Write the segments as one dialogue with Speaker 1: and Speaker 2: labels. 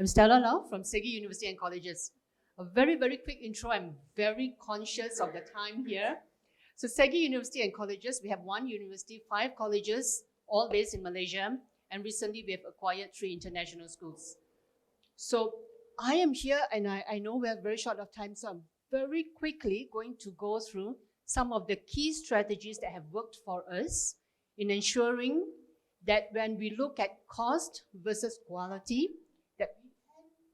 Speaker 1: I'm Stella now from SEGi University and Colleges. A very, very quick intro. I'm very conscious of the time here. So SEGi University and Colleges, we have one university, 5 colleges, all based in Malaysia. And recently we have acquired 3 international schools. So I am here and I know we are very short of time, so I'm very quickly going to go through some of the key strategies that have worked for us in ensuring that when we look at cost versus quality, that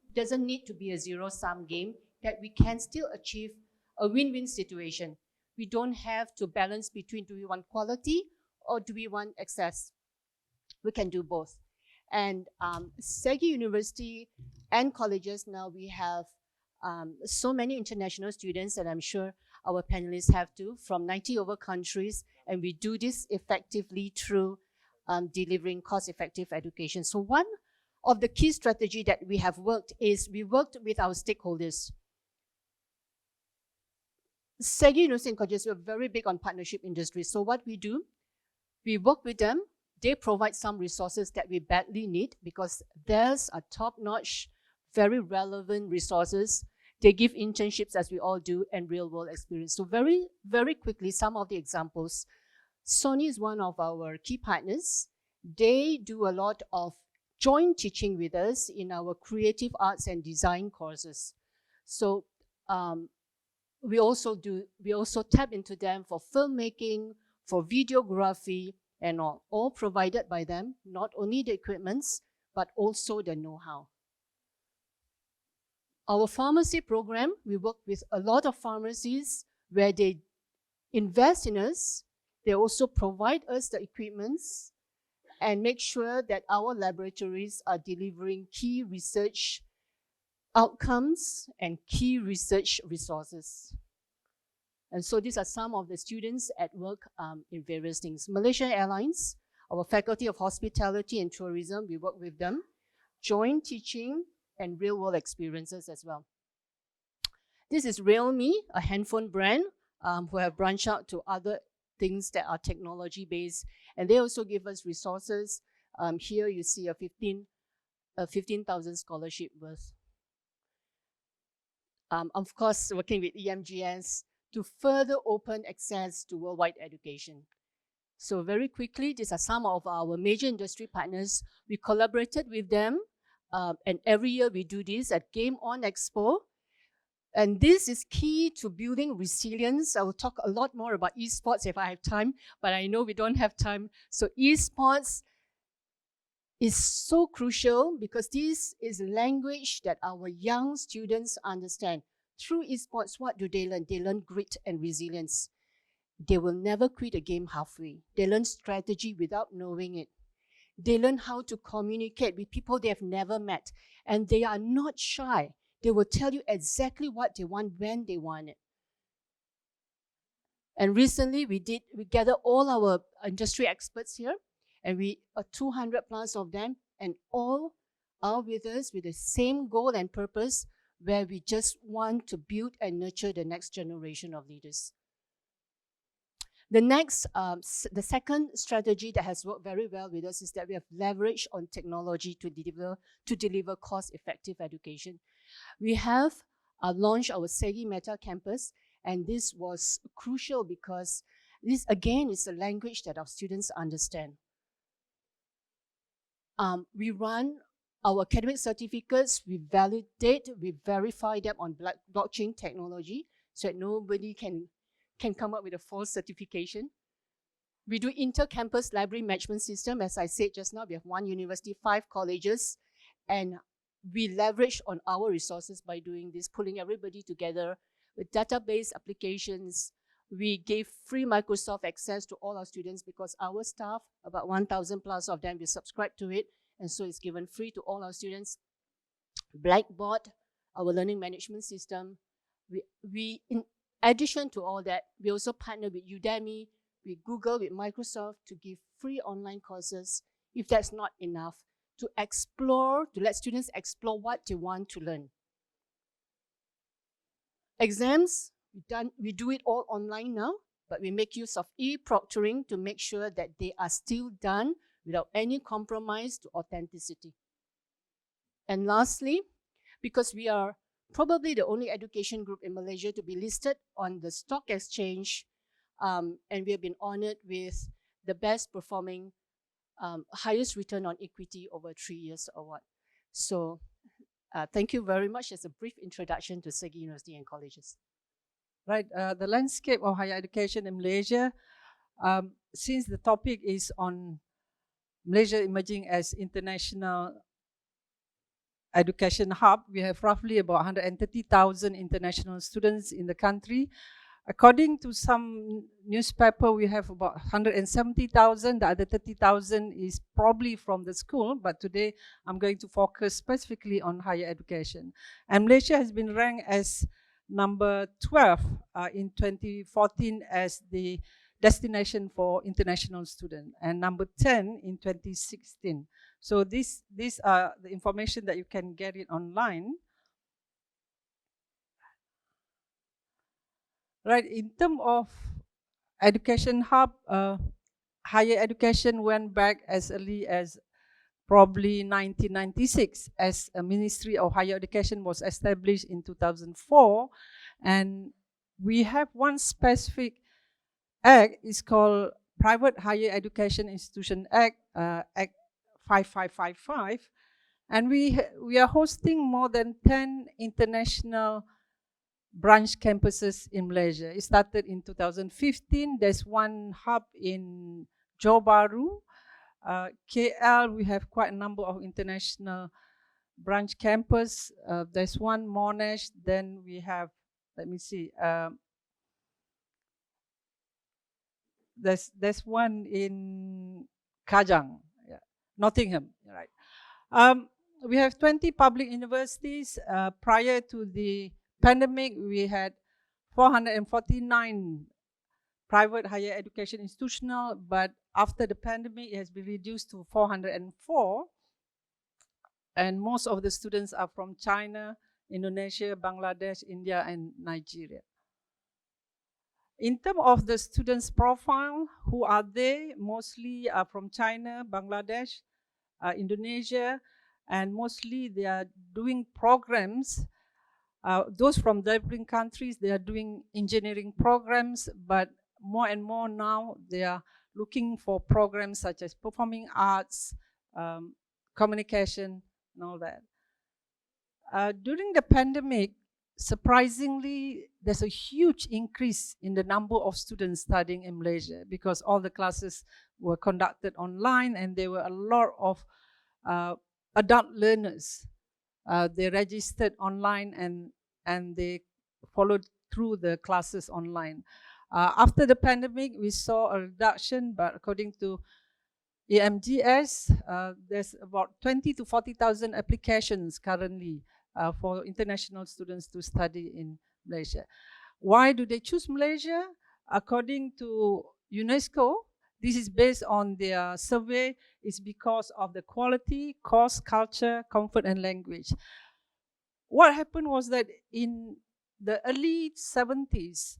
Speaker 1: it doesn't need to be a zero-sum game, that we can still achieve a win-win situation. We don't have to balance between do we want quality or do we want access. We can do both. And SEGi University and colleges, now we have so many international students, and I'm sure our panelists have too, from 90 over countries, and we do this effectively through delivering cost-effective education. So one of the key strategy that we have worked is we worked with our stakeholders. SEGi University and Colleges, we're very big on partnership industry. So what we do, we work with them. They provide some resources that we badly need because there's a top-notch, very relevant resources. They give internships, as we all do, and real-world experience. So very, very quickly, some of the examples. Sony is one of our key partners. They do a lot of joint teaching with us in our creative arts and design courses. So we also tap into them for filmmaking, for videography, and all provided by them, not only the equipments, but also the know-how. Our pharmacy program, we work with a lot of pharmacies where they invest in us. They also provide us the equipments and make sure that our laboratories are delivering key research outcomes and key research resources. And so these are some of the students at work in various things. Malaysian Airlines, our Faculty of Hospitality and Tourism, we work with them. Joint teaching and real-world experiences as well. This is Realme, a handphone brand who have branched out to other things that are technology-based, and they also give us resources. Here you see a 15,000 scholarship worth. Of course, working with EMGS to further open access to worldwide education. So very quickly, these are some of our major industry partners. We collaborated with them, and every year we do this at Game On Expo. And this is key to building resilience. I will talk a lot more about esports if I have time, but I know we don't have time. So esports is so crucial because this is language that our young students understand. Through esports, what do they learn? They learn grit and resilience. They will never quit a game halfway. They learn strategy without knowing it. They learn how to communicate with people they have never met. And they are not shy. They will tell you exactly what they want when they want it. And recently we gathered all our industry experts here, and we are 200 plus of them, and all are with us with the same goal and purpose, where we just want to build and nurture the next generation of leaders. The second strategy that has worked very well with us is that we have leveraged on technology to deliver cost-effective education. We have launched our SEGi Meta Campus, and this was crucial because this, again, is a language that our students understand. We run our academic certificates, we validate, we verify them on blockchain technology so that nobody can come up with a false certification. We do inter-campus library management system. As I said just now, we have 1 university, 5 colleges, and we leverage on our resources by doing this, pulling everybody together with database applications. We gave free Microsoft access to all our students because our staff, about 1,000 plus of them, will subscribe to it, and so it's given free to all our students. Blackboard, our learning management system. We in addition to all that, we also partner with Udemy, with Google, with Microsoft to give free online courses, if that's not enough, to let students explore what they want to learn. Exams, we do it all online now, but we make use of e-proctoring to make sure that they are still done without any compromise to authenticity. And lastly, because we are probably the only education group in Malaysia to be listed on the stock exchange, and we have been honored with the best performing, highest return on equity over 3 years award. So thank you very much. As a brief introduction to SEGi University and Colleges.
Speaker 2: Right, the landscape of higher education in Malaysia, since the topic is on Malaysia emerging as international education hub, we have roughly about 130,000 international students in the country. According to some newspaper, we have about 170,000. The other 30,000 is probably from the school, but today I'm going to focus specifically on higher education. And Malaysia has been ranked as number 12 in 2014 as the destination for international students, and number 10 in 2016. So these are the information that you can get it online. Right, in terms of education hub, higher education went back as early as probably 1996 as a Ministry of Higher Education was established in 2004. And we have one specific act, it's called Private Higher Education Institution Act, Act 5555. And we are hosting more than 10 international branch campuses in Malaysia. It started in 2015. There's one hub in Johor Bahru. KL, we have quite a number of international branch campus. There's one Monash. Then we have, let me see, there's one in Kajang, yeah, Nottingham, right. We have 20 public universities. Prior to the pandemic, we had 449 private higher education institutional, but after the pandemic, it has been reduced to 404. And most of the students are from China, Indonesia, Bangladesh, India, and Nigeria. In terms of the students' profile, who are they? Mostly are from China, Bangladesh, Indonesia, and mostly they are doing programs. Those from developing countries, they are doing engineering programs, but more and more now they are looking for programs such as performing arts, communication, and all that. During the pandemic, surprisingly, there's a huge increase in the number of students studying in Malaysia because all the classes were conducted online and there were a lot of adult learners. They registered online and they followed through the classes online. After the pandemic, we saw a reduction, but according to EMGS, there's about 20 to 40,000 applications currently for international students to study in Malaysia. Why do they choose Malaysia? According to UNESCO, this is based on their survey, it's because of the quality, cost, culture, comfort, and language. What happened was that in the early 70s,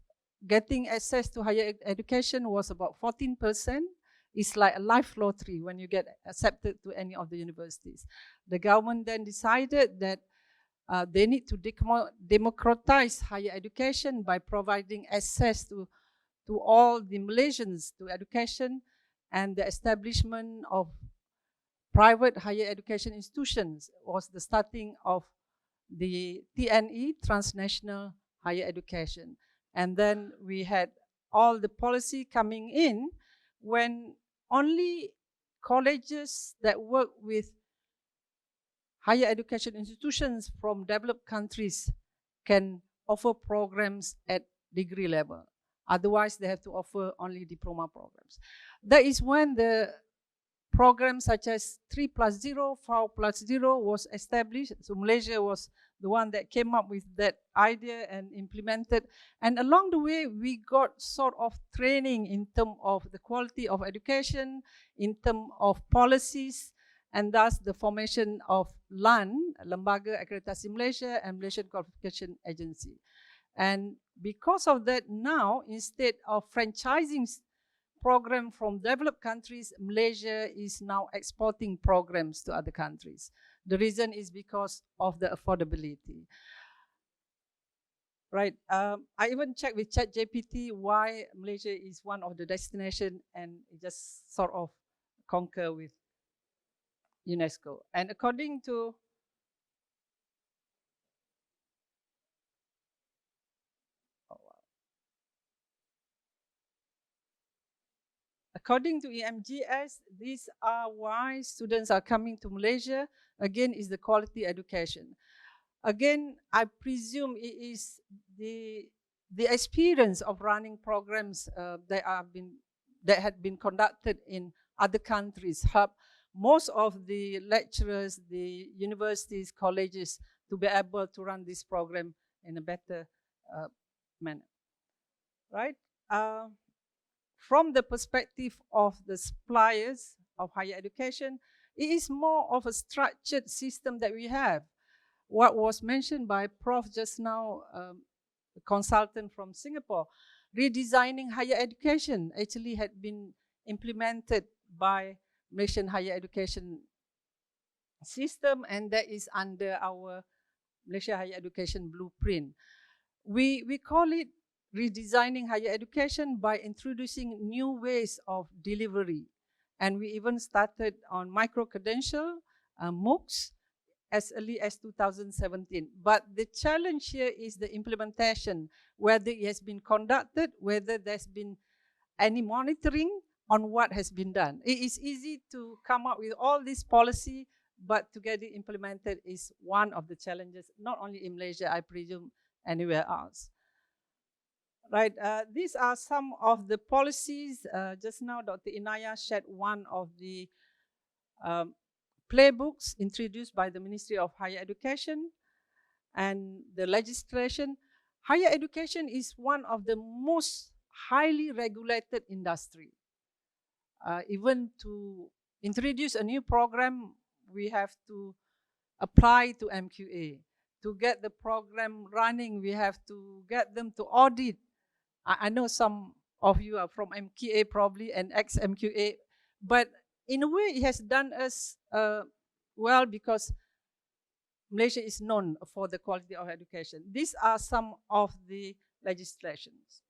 Speaker 2: getting access to higher education was about 14%. It's like a life lottery when you get accepted to any of the universities. The government then decided that they need to democratize higher education by providing access to all the Malaysians to education, and the establishment of private higher education institutions was the starting of the TNE, Transnational Higher Education. And then we had all the policy coming in when only colleges that work with higher education institutions from developed countries can offer programs at degree level. Otherwise, they have to offer only diploma programs. That is when the programs such as 3+0, 4+0 was established. So Malaysia was the one that came up with that idea and implemented. And along the way, we got sort of training in terms of the quality of education, in terms of policies, and thus the formation of LAN, Lembaga Akreditasi Malaysia, and Malaysian Qualification Agency. And because of that now, instead of franchising program from developed countries, Malaysia is now exporting programs to other countries. The reason is because of the affordability. Right. I even checked with ChatGPT why Malaysia is one of the destination, and it just sort of concur with UNESCO. And according to EMGS, these are why students are coming to Malaysia. Again, is the quality education. Again, I presume it is the experience of running programs that had been conducted in other countries help most of the lecturers, the universities, colleges to be able to run this program in a better manner, right? From the perspective of the suppliers of higher education, it is more of a structured system that we have. What was mentioned by Prof just now, a consultant from Singapore, redesigning higher education actually had been implemented by Malaysian higher education system, and that is under our Malaysia Higher Education Blueprint. We call it redesigning higher education by introducing new ways of delivery. And we even started on micro-credential, MOOCs, as early as 2017. But the challenge here is the implementation, whether it has been conducted, whether there's been any monitoring on what has been done. It is easy to come up with all this policy, but to get it implemented is one of the challenges, not only in Malaysia, I presume anywhere else. Right, these are some of the policies. Just now, Dr. Inaya shared one of the playbooks introduced by the Ministry of Higher Education and the legislation. Higher education is one of the most highly regulated industry. Even to introduce a new program, we have to apply to MQA. To get the program running, we have to get them to audit. I know some of you are from MQA probably and ex-MQA, but in a way it has done us well because Malaysia is known for the quality of education. These are some of the legislations.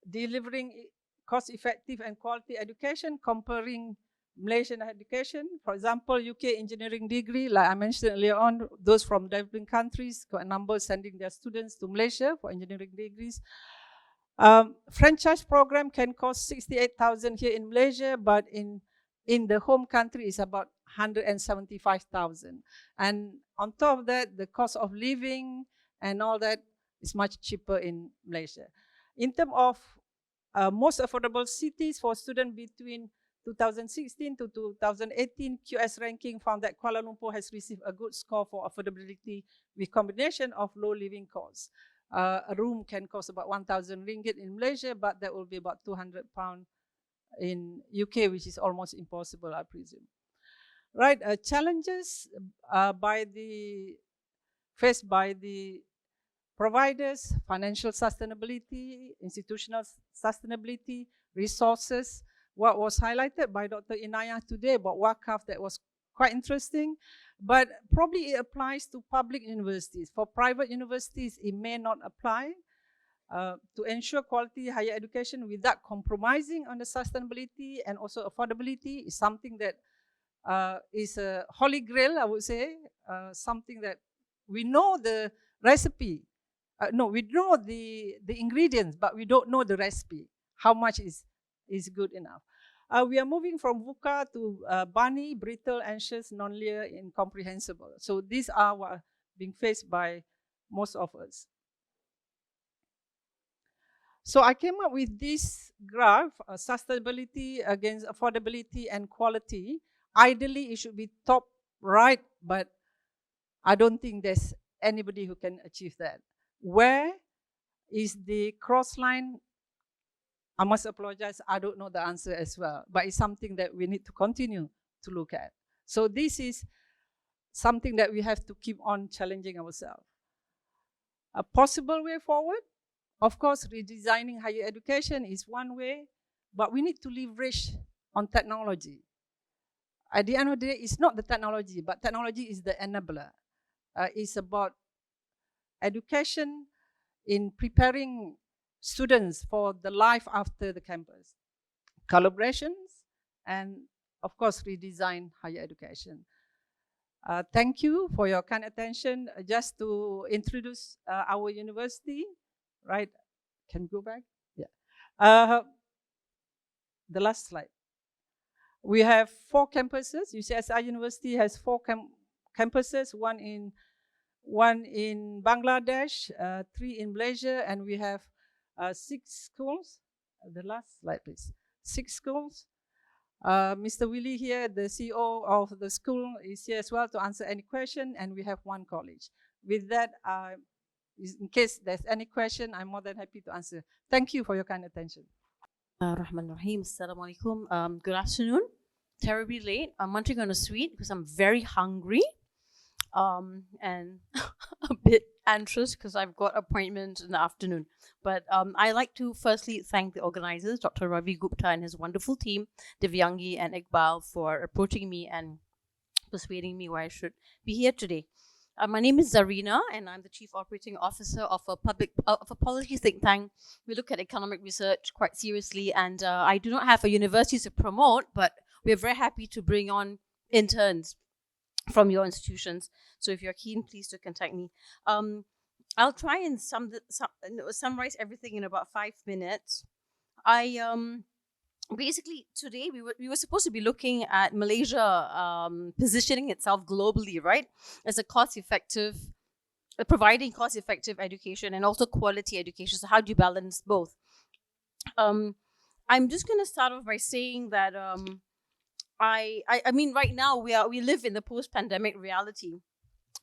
Speaker 2: Delivering cost-effective and quality education, comparing Malaysian education. For example, UK engineering degree, like I mentioned earlier on, those from developing countries, got a number sending their students to Malaysia for engineering degrees. Franchise program can cost 68,000 here in Malaysia, but in the home country is about 175,000. And on top of that, the cost of living and all that is much cheaper in Malaysia. In terms of most affordable cities for students between 2016 to 2018, QS ranking found that Kuala Lumpur has received a good score for affordability with combination of low living costs. A room can cost about 1,000 ringgit in Malaysia, but that will be about £200 in UK, which is almost impossible, I presume. Right, challenges faced by the providers: financial sustainability, institutional sustainability, resources. What was highlighted by Dr. Inaya today about WACAF, that was quite interesting, but probably it applies to public universities. For private universities, it may not apply. To ensure quality higher education without compromising on the sustainability and also affordability is something that is a holy grail, I would say, something that we know the recipe. No, we know the ingredients, but we don't know the recipe. How much is good enough? We are moving from VUCA to BANI, brittle, anxious, non-linear, incomprehensible. So these are what are being faced by most of us. So I came up with this graph, sustainability against affordability and quality. Ideally, it should be top right, but I don't think there's anybody who can achieve that. Where is the cross line? I must apologize, I don't know the answer as well, but it's something that we need to continue to look at. So this is something that we have to keep on challenging ourselves. A possible way forward, of course, redesigning higher education is one way, but we need to leverage on technology. at the end of the day, it's not the technology, but technology is the enabler. It's about education in preparing students for the life after the campus, collaborations, and of course, redesign higher education. Thank you for your kind attention. Just to introduce our university, right? Can we go back? Yeah. The last slide. We have 4 campuses. UCSI University has 4 campuses, one in Bangladesh, 3 in Malaysia, and we have 6 schools. The last slide, please. 6 schools. Mr. Willie here, the CEO of the school, is here as well to answer any question, and we have 1 college. With that, in case there's any question, I'm more than happy to answer. Thank you for your kind attention.
Speaker 3: Rahman Rahim. Assalamu alaikum. Good afternoon. Terribly late. I'm munching on a sweet because I'm very hungry and a bit anxious because I've got appointments in the afternoon. But I like to firstly thank the organizers, Dr. Ravi Gupta and his wonderful team, Divyangi and Iqbal, for approaching me and persuading me why I should be here today. My name is Zarina, and I'm the Chief Operating Officer of a policy think tank. We look at economic research quite seriously, and I do not have a university to promote, but we're very happy to bring on interns from your institutions. So if you're keen, please do contact me. I'll try and summarize everything in about 5 minutes. Basically, today we were supposed to be looking at Malaysia positioning itself globally, right? As a providing cost-effective education and also quality education. So how do you balance both? I'm just going to start off by saying that I mean, right now we live in the post-pandemic reality.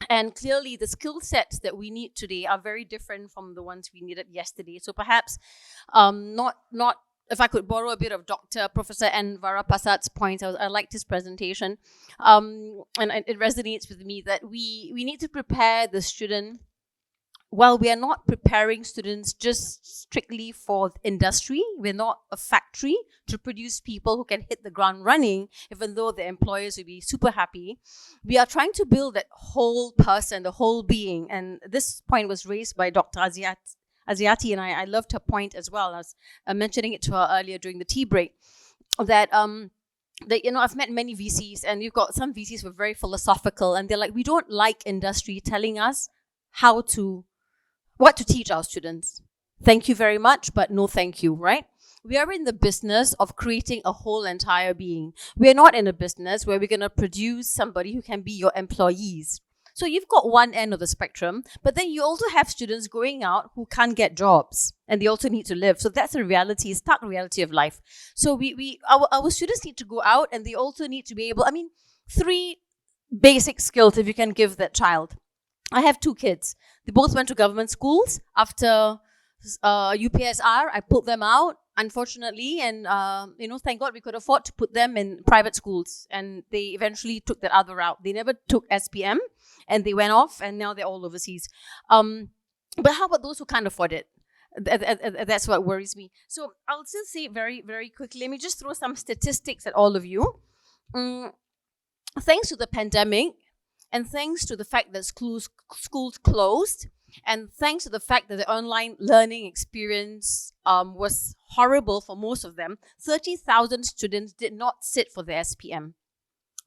Speaker 3: And clearly, the skill sets that we need today are very different from the ones we needed yesterday. So perhaps not if I could borrow a bit of Professor N. Varaprasad's points, I liked his presentation. And it resonates with me that we need to prepare the student. Well, we are not preparing students just strictly for industry. We're not a factory to produce people who can hit the ground running, even though the employers will be super happy. We are trying to build that whole person, the whole being. And this point was raised by Dr. Aziati, and I loved her point as well. I was mentioning it to her earlier during the tea break, that I've met many VCs, and you've got some VCs who are very philosophical, and they're like, we don't like industry telling us what to teach our students. Thank you very much, but no thank you, right? We are in the business of creating a whole entire being. We're not in a business where we're going to produce somebody who can be your employees. So you've got one end of the spectrum, but then you also have students going out who can't get jobs, and they also need to live. So that's a reality, a stark reality of life. So our students need to go out, and they also need to be able, 3 basic skills if you can give that child. I have 2 kids. They both went to government schools. After UPSR, I pulled them out, unfortunately, and thank God we could afford to put them in private schools, and they eventually took that other route. They never took SPM, and they went off, and now they're all overseas. But how about those who can't afford it? That's what worries me. So I'll just say very, very quickly, let me just throw some statistics at all of you. Thanks to the pandemic, and thanks to the fact that schools closed, and thanks to the fact that the online learning experience was horrible for most of them, 30,000 students did not sit for the SPM.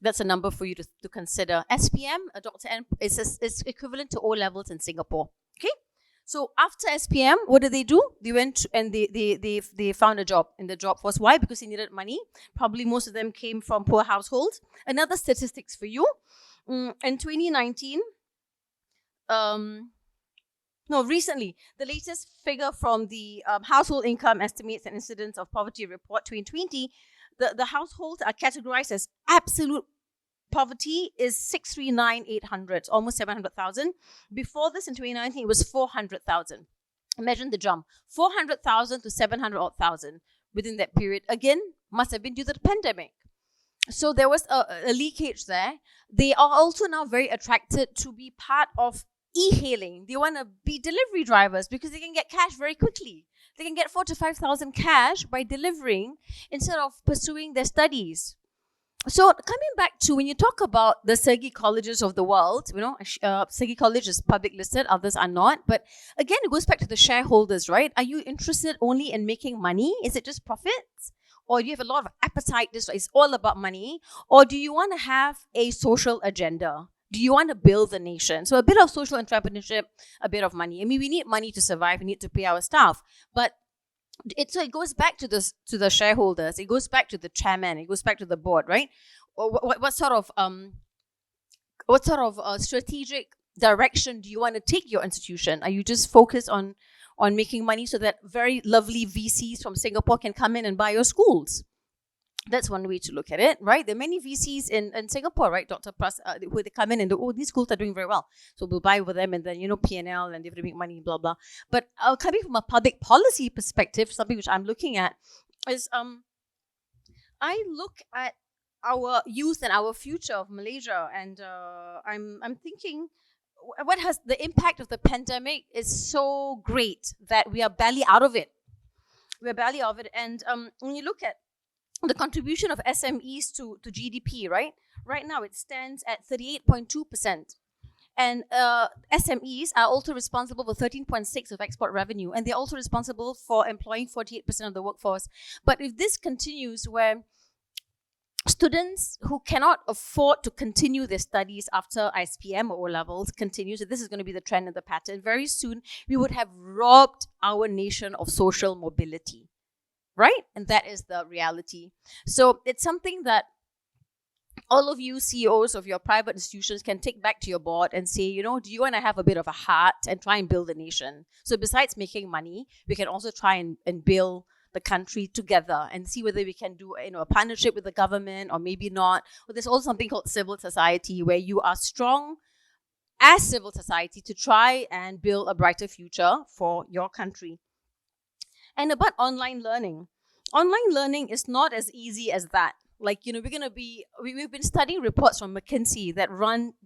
Speaker 3: That's a number for you to consider. SPM, Dr. N, is equivalent to O levels in Singapore. Okay? So after SPM, what did they do? They went and they found a job in the job force. Why? Because they needed money. Probably most of them came from poor households. Another statistics for you. In 2019, recently, the latest figure from the Household Income Estimates and Incidence of Poverty Report 2020, the households are categorized as absolute poverty is 639,800, almost 700,000. Before this, in 2019, it was 400,000. Imagine the jump, 400,000 to 700,000 within that period. Again, must have been due to the pandemic. So there was a leakage there. They are also now very attracted to be part of e-hailing. They want to be delivery drivers because they can get cash very quickly. They can get 4,000 to 5,000 cash by delivering instead of pursuing their studies. So coming back to when you talk about the SEGi colleges of the world, SEGi college is public listed, others are not. But again, it goes back to the shareholders, right? Are you interested only in making money? Is it just profits? Or do you have a lot of appetite? This is all about money. Or do you want to have a social agenda? Do you want to build the nation? So a bit of social entrepreneurship, a bit of money. I mean, we need money to survive. We need to pay our staff. But it goes back to the shareholders. It goes back to the chairman. It goes back to the board, right? What sort of strategic direction do you want to take your institution? Are you just focused on making money so that very lovely VCs from Singapore can come in and buy your schools? That's one way to look at it, right? There are many VCs in Singapore, right, Dr. Pras, who they come in and these schools are doing very well. So we'll buy over them and then, P&L and they're going to make money, blah, blah. But coming from a public policy perspective, something which I'm looking at is I look at our youth and our future of Malaysia, and I'm thinking, what has the impact of the pandemic is so great that we are barely out of it. We're barely out of it. And when you look at the contribution of SMEs to GDP, right? Right now it stands at 38.2%. And SMEs are also responsible for 13.6% of export revenue. And they're also responsible for employing 48% of the workforce. But if this continues where students who cannot afford to continue their studies after ISPM or O-levels continues, this is going to be the trend and the pattern, very soon we would have robbed our nation of social mobility. Right? And that is the reality. So it's something that all of you CEOs of your private institutions can take back to your board and say, do you want to have a bit of a heart and try and build a nation? So besides making money, we can also try and build the country together and see whether we can do a partnership with the government or maybe not. But there's also something called civil society where you are strong as civil society to try and build a brighter future for your country. And about online learning. Online learning is not as easy as that. Like, we've been studying reports from McKinsey that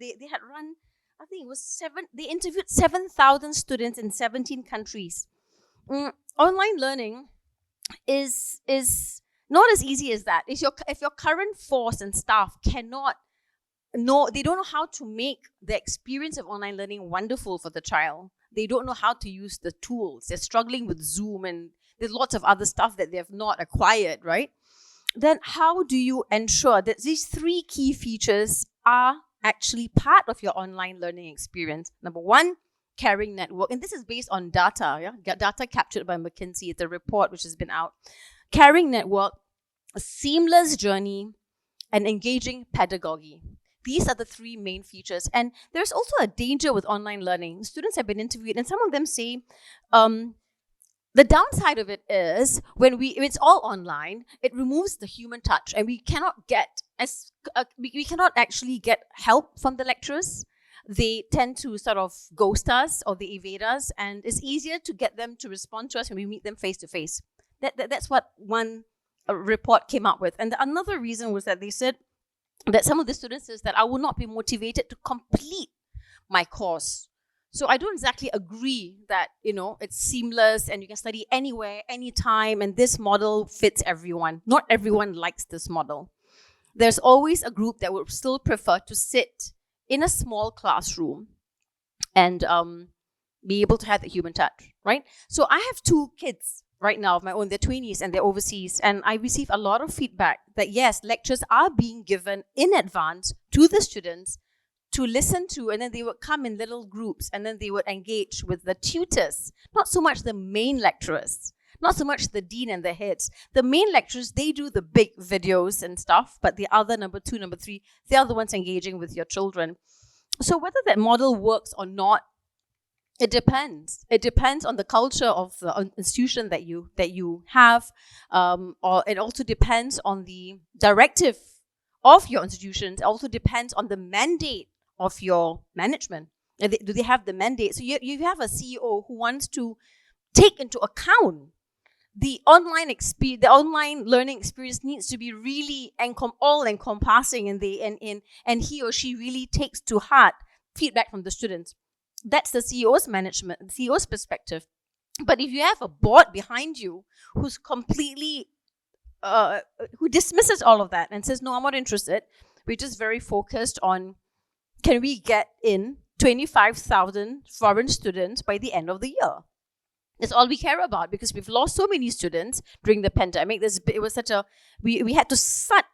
Speaker 3: they had run, I think it was they interviewed 7,000 students in 17 countries. Online learning is not as easy as that. If your current force and staff they don't know how to make the experience of online learning wonderful for the child. They don't know how to use the tools. They're struggling with Zoom and there's lots of other stuff that they have not acquired, right? Then how do you ensure that these three key features are actually part of your online learning experience? Number one, caring network. And this is based on data, data captured by McKinsey. It's a report which has been out. Caring network, a seamless journey, and engaging pedagogy. These are the three main features. And there's also a danger with online learning. Students have been interviewed and some of them say, the downside of it is if it's all online, it removes the human touch, and we cannot actually get help from the lecturers. They tend to sort of ghost us or they evade us, and it's easier to get them to respond to us when we meet them face to face. That's what one report came up with. And another reason was that they said that some of the students says that I will not be motivated to complete my course. So I don't exactly agree that, it's seamless and you can study anywhere, anytime, and this model fits everyone. Not everyone likes this model. There's always a group that would still prefer to sit in a small classroom and be able to have the human touch, right? So I have 2 kids right now of my own. They're 20s and they're overseas. And I receive a lot of feedback that, yes, lectures are being given in advance to the students to listen to, and then they would come in little groups and then they would engage with the tutors, not so much the main lecturers, not so much the dean and the heads. The main lecturers, they do the big videos and stuff, but the other number 2, number 3, they are the ones engaging with your children. So whether that model works or not, it depends. It depends on the culture of the institution that you have, or it also depends on the directive of your institutions. It also depends on the mandate of your management. Do they have the mandate? So you have a CEO who wants to take into account the online experience. The online learning experience needs to be really all-encompassing, and he or she really takes to heart feedback from the students. That's the CEO's management, the CEO's perspective. But if you have a board behind you who's completely who dismisses all of that and says, no, I'm not interested. We're just very focused on, can we get in 25,000 foreign students by the end of the year? That's all we care about, because we've lost so many students during the pandemic. It was such a, we had to shut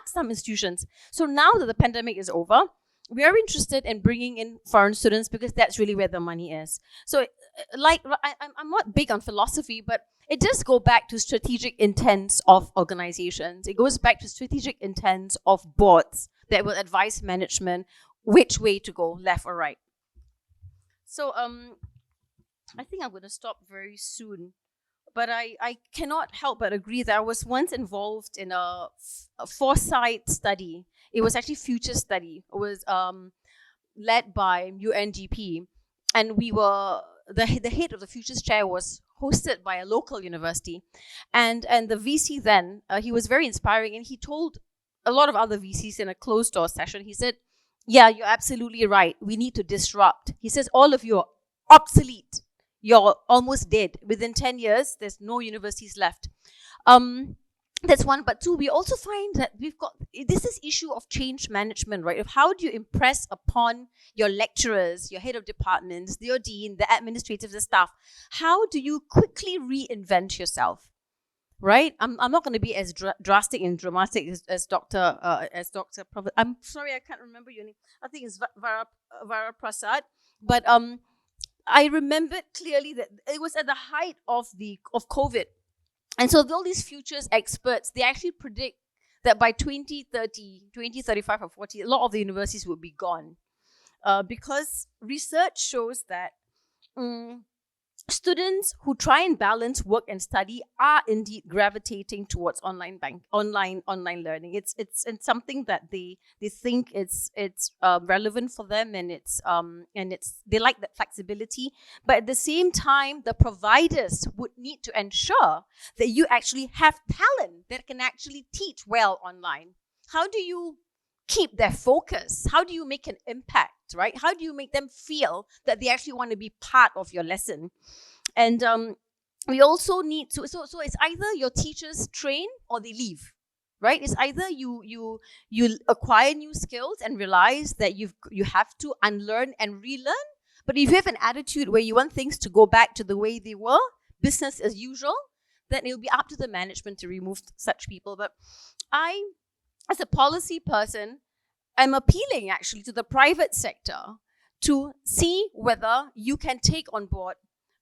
Speaker 3: some institutions. So now that the pandemic is over, we are interested in bringing in foreign students because that's really where the money is. So I'm not big on philosophy, but it does go back to strategic intents of organizations. It goes back to strategic intents of boards that will advise management which way to go, left or right. So I think I'm going to stop very soon. But I cannot help but agree that I was once involved in a foresight study. It was actually future study. It was led by UNDP. And we were, the head of the futures chair was hosted by a local university. And the VC then, he was very inspiring, and he told a lot of other VCs in a closed door session, he said, yeah, you're absolutely right. We need to disrupt. He says, all of you are obsolete. You're almost dead. Within 10 years, there's no universities left. That's one. But two, we also find that we've got this issue of change management, right? Of how do you impress upon your lecturers, your head of departments, your dean, the administrators, the staff? How do you quickly reinvent yourself? Right? I'm not going to be as drastic and dramatic as Dr. Prof. I'm sorry, I can't remember your name. I think it's Vara Prasad. But I remembered clearly that it was at the height of COVID. And so all these futures experts, they actually predict that by 2030, 2035 or 40, a lot of the universities will be gone. Because research shows that students who try and balance work and study are indeed gravitating towards online learning. It's something that they think it's relevant for them, and they like that flexibility. But at the same time, the providers would need to ensure that you actually have talent that can actually teach well online. How do you keep their focus? How do you make an impact, right? How do you make them feel that they actually want to be part of your lesson? And we also need to, so it's either your teachers train or they leave, right? It's either you acquire new skills and realize that you have to unlearn and relearn. But if you have an attitude where you want things to go back to the way they were, business as usual, then it will be up to the management to remove such people. But I, as a policy person, I'm appealing actually to the private sector to see whether you can take on board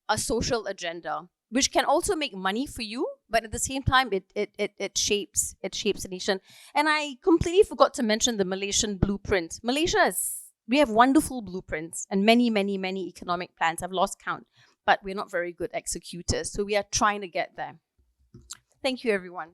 Speaker 3: a social agenda, which can also make money for you, but at the same time, it shapes the nation. And I completely forgot to mention the Malaysian blueprint. We have wonderful blueprints and many, many, many economic plans. I've lost count, but we're not very good executors. So we are trying to get there. Thank you, everyone.